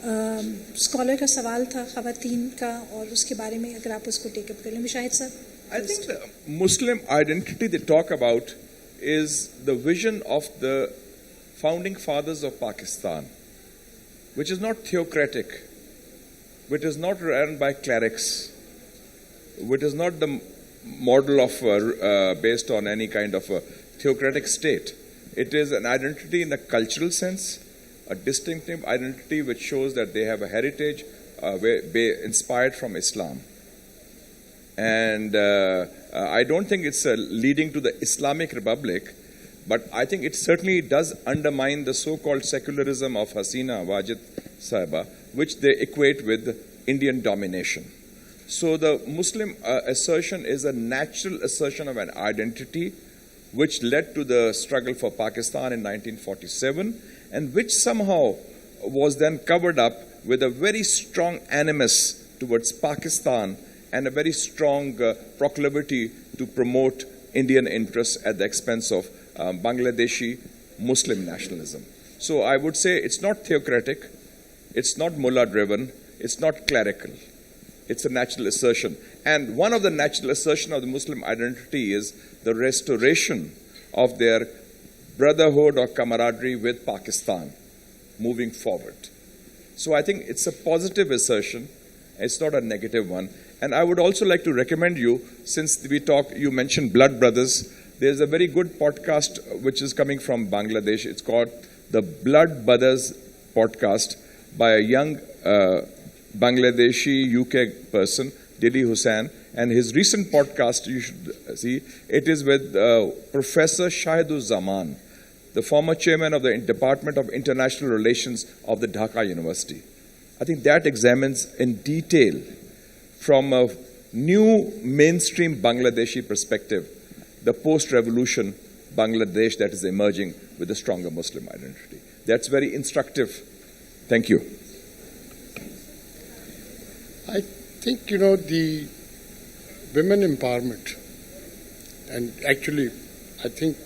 स्कॉलर का सवाल था ख़वातीन का और उसके बारे में अगर आप उसको टेकअप कर लें मुशाहिद साहब. I think the Muslim identity they talk about is the vision of the founding fathers of Pakistan, which is not theocratic, which is not run by clerics, which is not the model of based on any kind of a theocratic state. It is an identity in the cultural sense, a distinctive identity which shows that they have a heritage inspired from Islam. And I don't think it's leading to the Islamic Republic, but I think it certainly does undermine the so-called secularism of Hasina Wajid Sahiba, which they equate with Indian domination. So the Muslim assertion is a natural assertion of an identity which led to the struggle for Pakistan in 1947 and which somehow was then covered up with a very strong animus towards Pakistan and a very strong proclivity to promote Indian interests at the expense of Bangladeshi Muslim nationalism. So I would say it's not theocratic, it's not mullah-driven, it's not clerical. It's a natural assertion. And one of the natural assertion of the Muslim identity is the restoration of their brotherhood or camaraderie with Pakistan moving forward. So I think it's a positive assertion. It's not a negative one. And I would also like to recommend you, since you mentioned Blood Brothers, there's a very good podcast which is coming from Bangladesh. It's called the Blood Brothers podcast by a young Bangladeshi UK person, Dili Hussain, and his recent podcast you should see. It is with Professor Shahidul Zaman, the former chairman of the Department of International Relations of the Dhaka University. I think that examines in detail from a new mainstream Bangladeshi perspective the post-revolution Bangladesh that is emerging with a stronger Muslim identity. That's very instructive. Thank you. I think, the women empowerment, and actually, I think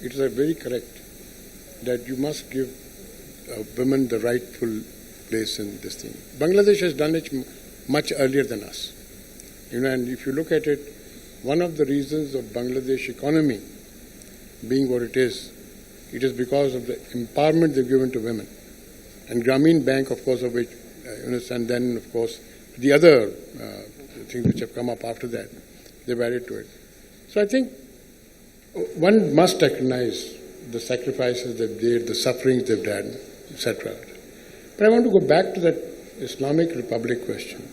it is very correct that you must give women the rightful place in this thing. Bangladesh has done it much earlier than us. And if you look at it, one of the reasons of Bangladesh economy being what it is because of the empowerment they've given to women. And Grameen Bank, of course, of which, and then, of course, the other things which have come up after that, they've added to it. So I think one must recognize the sacrifices they've made, the sufferings they've done, etc. But I want to go back to that Islamic Republic question.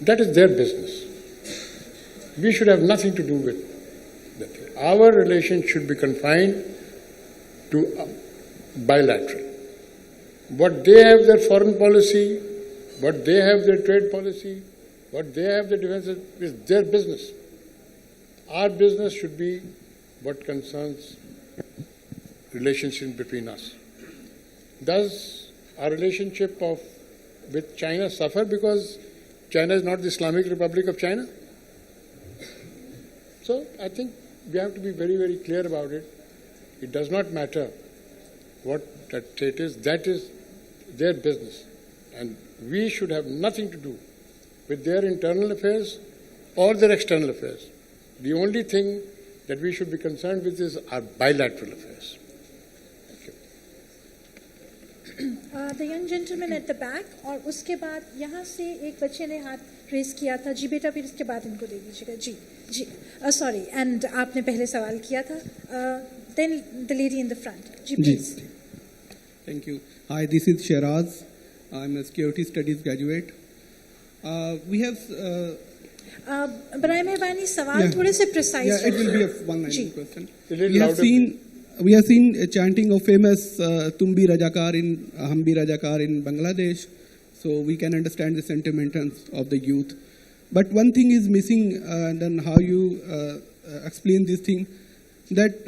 That is their business. We should have nothing to do with that. Our relation should be confined to bilateral. What they have their foreign policy, what they have their trade policy, what they have their defense is their business. Our business should be what concerns relationship between us. Does our relationship with China suffer because China is not the Islamic Republic of China? So I think we have to be very, very clear about it. It does not matter what that state is. That is their business. And we should have nothing to do with their internal affairs or their external affairs. The only thing that we should be concerned with is our bilateral affairs. The young gentleman at the back और उसके बाद यहाँ से एक बच्चे ने हाथ race किया था जी बेटा फिर इसके बाद इनको दे दीजिएगा जी सॉरी एंड आपने पहले सवाल किया था then the lady in the front ji please. Thank you. Hi, this is Shiraz. I'm a security studies graduate. We have बराए मेहरबानी सवाल थोड़े से precise. Yeah, it will be a one-line question. We We have seen chanting of famous Tum bhi Rajakar Hum bhi Rajakar in Bangladesh, so we can understand the sentiments of the youth. But one thing is missing, and then how you explain this thing, that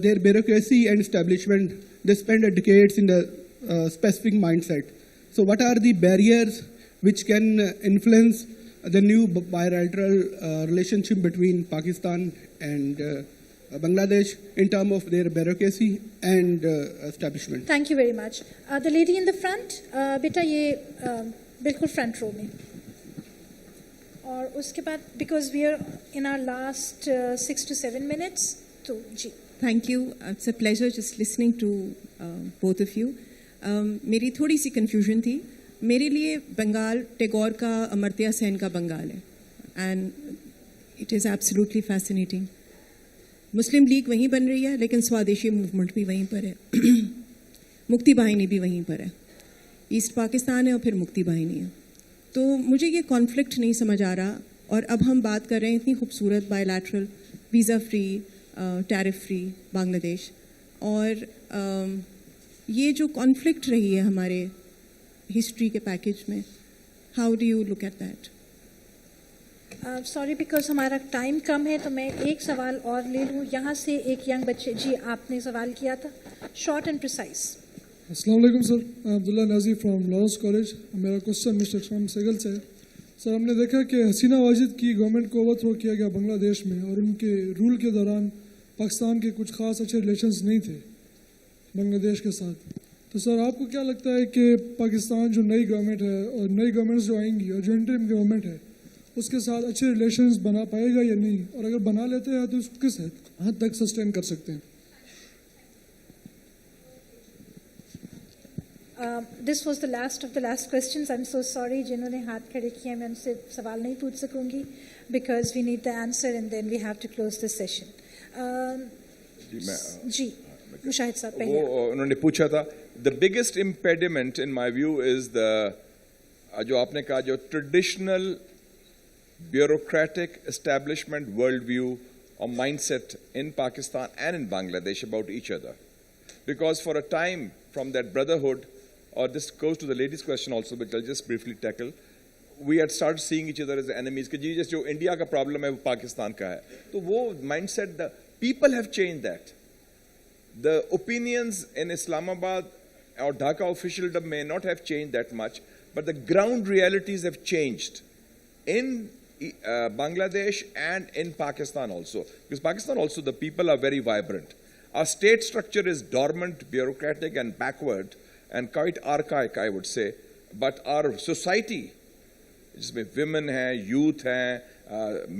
their bureaucracy and establishment, they spend decades in the specific mindset. So what are the barriers which can influence the new bilateral relationship between Pakistan and Bangladesh in terms of their bureaucracy and establishment. Thank you very much. The lady in the front, beta ye bilkul front row mein. और उसके बाद because we are in our last 6 to 7 minutes, तो जी. Thank you. It's a pleasure just listening to both of you. मेरी थोड़ी सी confusion थी. मेरे लिए बंगाल टैगोर का अमर्त्य सेन का बंगाल है. And it is absolutely fascinating. Muslim league वहीं बन रही है, लेकिन स्वदेशी मूवमेंट भी वहीं पर है. मुक्ति बाहिनी भी वहीं पर है. ईस्ट पाकिस्तान है और फिर मुक्ति बाहिनी है. तो मुझे ये कॉन्फ्लिक्ट नहीं समझ आ रहा. और अब हम बात कर रहे हैं इतनी खूबसूरत bilateral visa free tariff free Bangladesh, और ये जो कॉन्फ्लिक्ट रही है हमारे हिस्ट्री के पैकेज में, how do you look at that? Sorry because हमारा टाइम कम है, तो मैं एक सवाल और ले लूँ. यहाँ से एक यंग बच्चे, जी आपने सवाल किया था, शॉर्ट एंड प्रिसाइज. अस्सलाम वालेकुम sir, Abdullah Nazi from Lawrence college. मेरा क्वेश्चन मिस्टर इकराम सहगल से है. सर, हमने देखा कि हसीना वाजिद की गवर्नमेंट को ओवरथ्रो किया गया बांग्लादेश में, और उनके रूल के दौरान पाकिस्तान के कुछ खास अच्छे रिलेशंस नहीं थे बांग्लादेश के साथ. तो सर, आपको क्या लगता है कि पाकिस्तान जो नई गवर्नमेंट है और नई गवर्नमेंट्स जो आएंगी और जो इंटरिम गवर्नमेंट है उसके साथ अच्छे रिलेशंस बना पाएगा या नहीं, और अगर बना लेते हैं तो उसको किस हद तक सस्टेन कर सकते हैं? This was the last of the last question. I am so sorry, जिन्होंने हाथ खड़े किए मैं उनसे सवाल नहीं पूछ सकूंगी, because we need the answer and then we have to close this session. जी मुशाहिद साहब पहले. वो उन्होंने पूछा था, the biggest impediment in my view is the, जो आपने कहा, जो traditional bureaucratic establishment worldview or mindset in Pakistan and in Bangladesh about each other. Because for a time, from that brotherhood, or this goes to the ladies' question also, which I'll just briefly tackle, we had started seeing each other as enemies. कि जी जो India का problem है वो पाकिस्तान का है. तो वो mindset, the people have changed that. The opinions in Islamabad or Dhaka officialdom may not have changed that much, but the ground realities have changed in Bangladesh and in Pakistan also. Because Pakistan also, the people are very vibrant. Our state structure is dormant, bureaucratic and backward and quite archaic, I would say. But our society, जिसमें women हैं, youth हैं,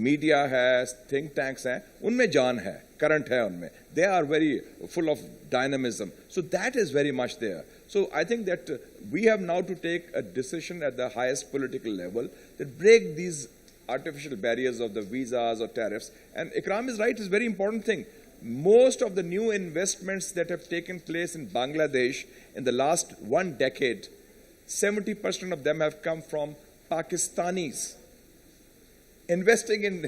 media है, think tanks हैं, उनमें जान है, current है उनमें. They are very full of dynamism. So that is very much there. So I think that we have now to take a decision at the highest political level that break these artificial barriers of the visas or tariffs. And Ikram is right, it's a very important thing. Most of the new investments that have taken place in Bangladesh in the last 1 decade, 70% of them have come from Pakistanis investing in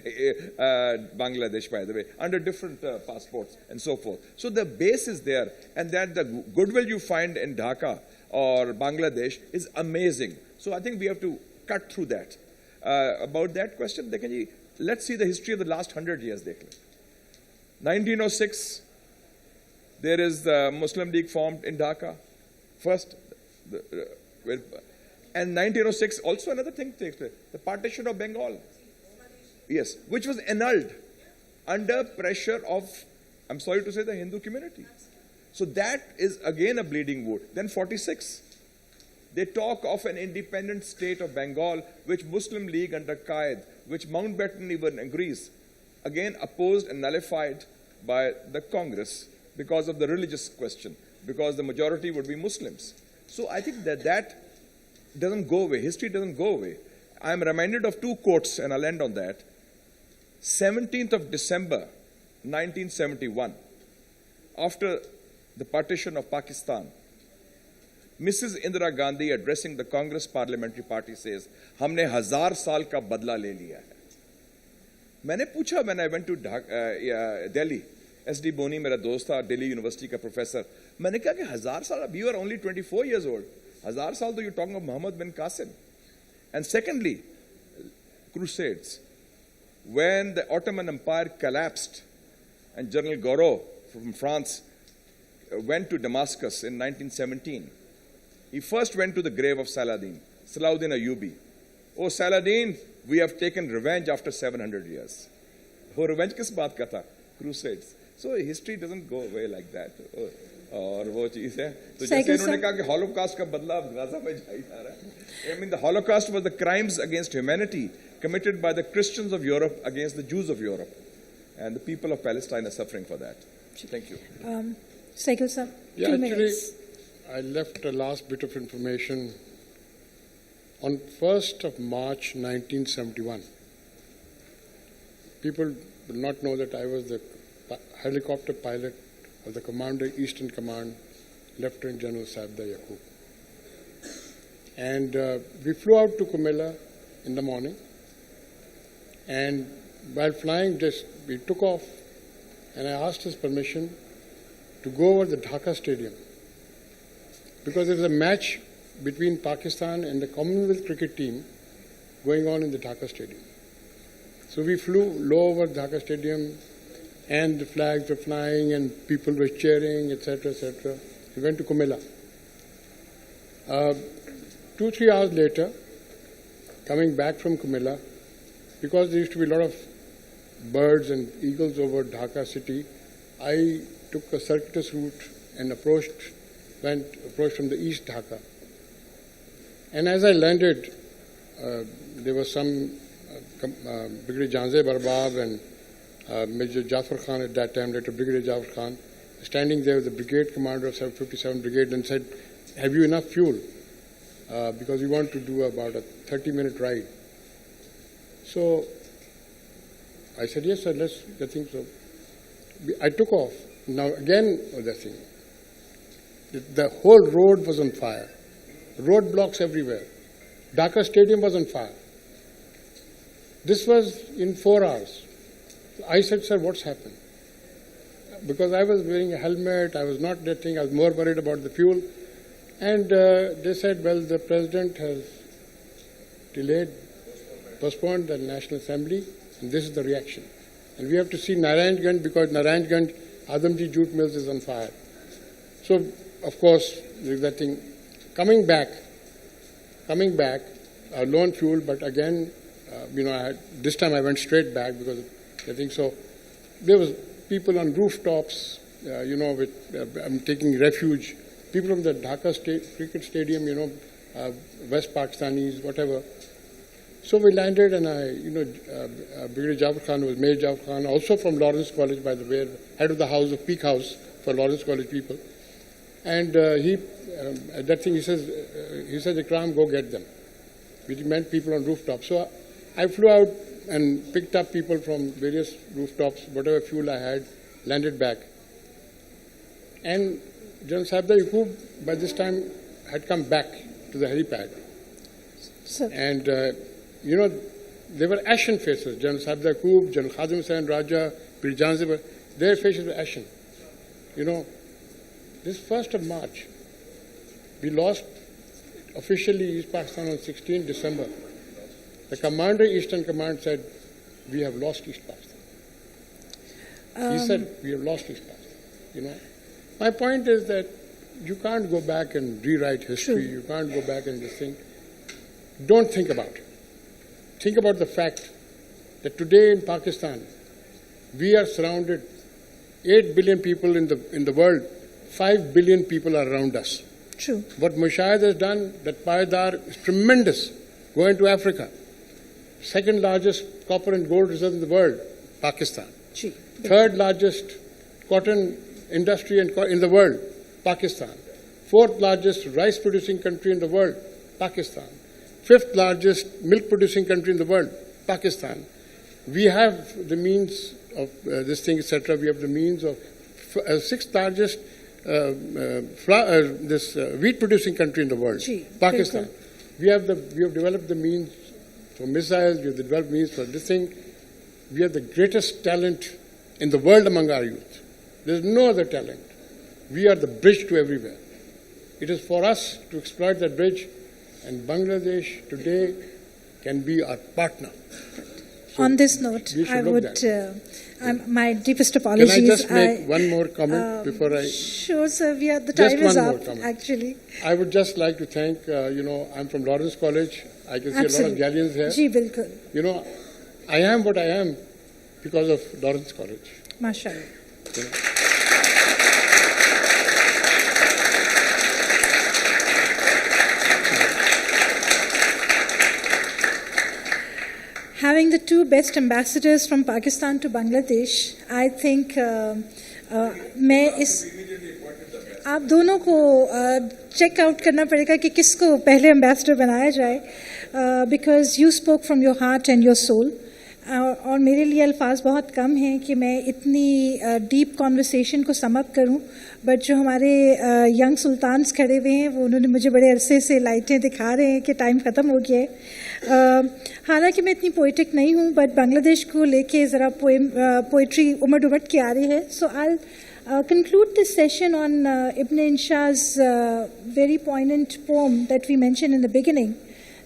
Bangladesh, by the way, under different passports and so forth. So the base is there, and that the goodwill you find in Dhaka or Bangladesh is amazing. So I think we have to cut through that. About that question, let's see the history of the last 100 years. 1906, there is the Muslim League formed in Dhaka. First, and 1906 also another thing takes place, the partition of Bengal. Yes, which was annulled under pressure of, I'm sorry to say, the Hindu community. So that is again a bleeding wound. Then 46. They talk of an independent state of Bengal, which Muslim League under Qaid, which Mountbatten even agrees, again opposed and nullified by the Congress because of the religious question, because the majority would be Muslims. So I think that doesn't go away. History doesn't go away. I'm reminded of 2 quotes, and I'll end on that. 17th of December, 1971, after the partition of Pakistan, Mrs. Indira Gandhi, addressing the Congress Parliamentary Party, says, हमने 1000 साल का बदला ले लिया है. मैंने पूछा, when I went to Delhi, S.D. Boni मेरा दोस्त था, दिल्ली यूनिवर्सिटी का प्रोफेसर, मैंने कहा कि 1000 साल, you are only 24 years old, 1000 साल तो you're talking of Muhammad bin Qasim. And secondly, crusades. When the Ottoman Empire collapsed and General Gouraud from France went to Damascus in 1917, he first went to the grave of Salahuddin Ayyubi. Oh, Salahuddin, we have taken revenge after 700 years. वो revenge किस बात का था? Crusades. So history doesn't go away like that. और वो चीज है तो Sagar जैसे इन्होंने sir. कहा कि हॉलोकॉस्ट का बदला अब गाजा में जा ही जा रहा है. I mean the Holocaust was the crimes against humanity committed by the Christians of Europe against the Jews of Europe, and the people of Palestine are suffering for that. Thank you. Sehgal sir, Yeah, 2 actually, minutes. I left a last bit of information on 1st of March 1971. People will not know that I was the helicopter pilot of the Commander Eastern Command, Lieutenant General Sabda Yaqub. And we flew out to Comilla in the morning, and while flying, we took off, and I asked his permission to go over the Dhaka Stadium, because there was a match between Pakistan and the Commonwealth cricket team going on in the Dhaka Stadium. So we flew low over Dhaka Stadium, and the flags were flying, and people were cheering, etc., etc. We went to Comilla. 2-3 hours later, coming back from Comilla, because there used to be a lot of birds and eagles over Dhaka city, I took a circuitous route and approached from the east Dhaka. And as I landed, there was some Brigadier Janze Barbab and Major Jafar Khan at that time, later Brigadier Jafar Khan, standing there with the brigade commander of 757 Brigade and said, "Have you enough fuel? Because we want to do about a 30-minute ride." So I said, "Yes, sir, I think so." I took off. Now again, the thing. The whole road was on fire. Roadblocks everywhere. Dhaka Stadium was on fire. This was in 4 hours. I said, "Sir, what's happened?" Because I was wearing a helmet, I was not that thing, I was more worried about the fuel. And they said, "Well, the President has postponed the National Assembly, and this is the reaction. And we have to see Narayanganj, because Narayanganj, Adamji Jute Mills is on fire." So, of course, there's that thing. Coming back, low on fuel, but again, this time I went straight back because I think so. There was people on rooftops, I'm taking refuge. People from the Dhaka cricket stadium, West Pakistanis, whatever. So we landed, and Brigadier Jafar Khan was Major Jafar Khan, also from Lawrence College, by the way, head of the house of Peak House for Lawrence College people. And that thing, he said, "Ikram, go get them," which meant people on rooftops. So I flew out and picked up people from various rooftops, whatever fuel I had, landed back. And General Sabda Yaqub, by this time, had come back to the helipad. So, And, they were ashen faces. General Sabda Yaqub, General Khadim Hussain Raja, Pir Janzibar, their faces were ashen. This 1st of March, we lost officially East Pakistan on 16 December. The Commander Eastern Command said, "We have lost East Pakistan." He said, "We have lost East Pakistan." My point is that you can't go back and rewrite history. True. You can't go back and just think. Don't think about it. Think about the fact that today in Pakistan, we are surrounded 8 billion people in the world. 5 billion people are around us. true. What Mushahid has done, that Payadar is tremendous. Go into Africa. Second largest copper and gold reserve in the world, Pakistan. Gee. Third largest cotton industry in the world, Pakistan. Fourth largest rice producing country in the world, Pakistan. Fifth largest milk producing country in the world, Pakistan. We have the means of this thing, etc. We have the means of sixth largest wheat producing country in the world, Gee, Pakistan. We have developed the means for missiles. We have developed means for this thing. We have the greatest talent in the world among our youth. There is no other talent. We are the bridge to everywhere. It is for us to exploit that bridge, and Bangladesh today can be our partner. So On this note, we should I look would, that. my deepest apologies. Can I just make one more comment before I... Sure, sir. The Just time is one more up, comment. actually. I would just like to thank, I'm from Lawrence College. I can see a lot of Absolutely. galleons here. Ji, bilkul. I am what I am because of Lawrence College. MashaAllah. You know? Having the two best ambassadors from Pakistan to Bangladesh, I think मैं इस आप दोनों को check out करना पड़ेगा कि किसको पहले एम्बेसडर बनाया जाए, because you spoke from your heart and your soul. और मेरे लिए अल्फाज बहुत कम हैं कि मैं इतनी डीप कॉन्वर्सेशन को समअप करूं, बट जो हमारे यंग सुल्तान्स खड़े हुए हैं वो उन्होंने मुझे बड़े अरसे से लाइटें दिखा रहे हैं कि टाइम ख़त्म हो गया है. हालांकि मैं इतनी पोइटिक नहीं हूं, बट बांग्लादेश को लेके ज़रा पोइट्री उमड़ उमड़ के आ रही है. सो आई conclude this session on Ibn Insha''s very poignant poem that we mentioned in the beginning,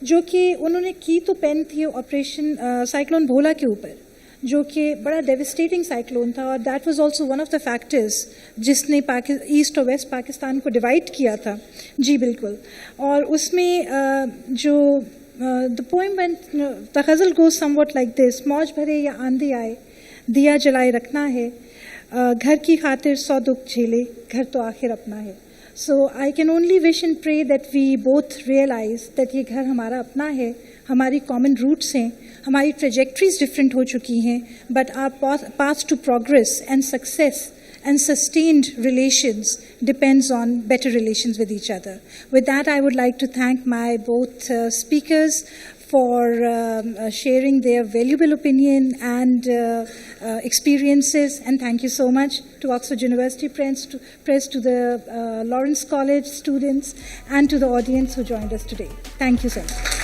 जो कि उन्होंने की तो पेन थी ऑपरेशन साइक्लोन भोला के ऊपर, जो कि बड़ा डेविस्टेटिंग साइक्लोन था, और that was also one of the factors जिसने ईस्ट और वेस्ट पाकिस्तान को डिवाइड किया था. जी बिल्कुल. और उसमें जो the poem went, the ghazal goes somewhat like this: मौज भरे या आंधी आए, दिया जलाए रखना है, घर की खातिर 100 दुख झेले, घर तो आखिर अपना है. So I can only wish and pray that we both realize that ये घर हमारा अपना है, हमारी common roots हैं, हमारी trajectories different हो चुकी हैं, but our path to progress and success and sustained relations depends on better relations with each other. With that, I would like to thank my both speakers for sharing their valuable opinion and experiences, and thank you so much to Oxford University Press, to the Lawrence College students, and to the audience who joined us today. Thank you so much.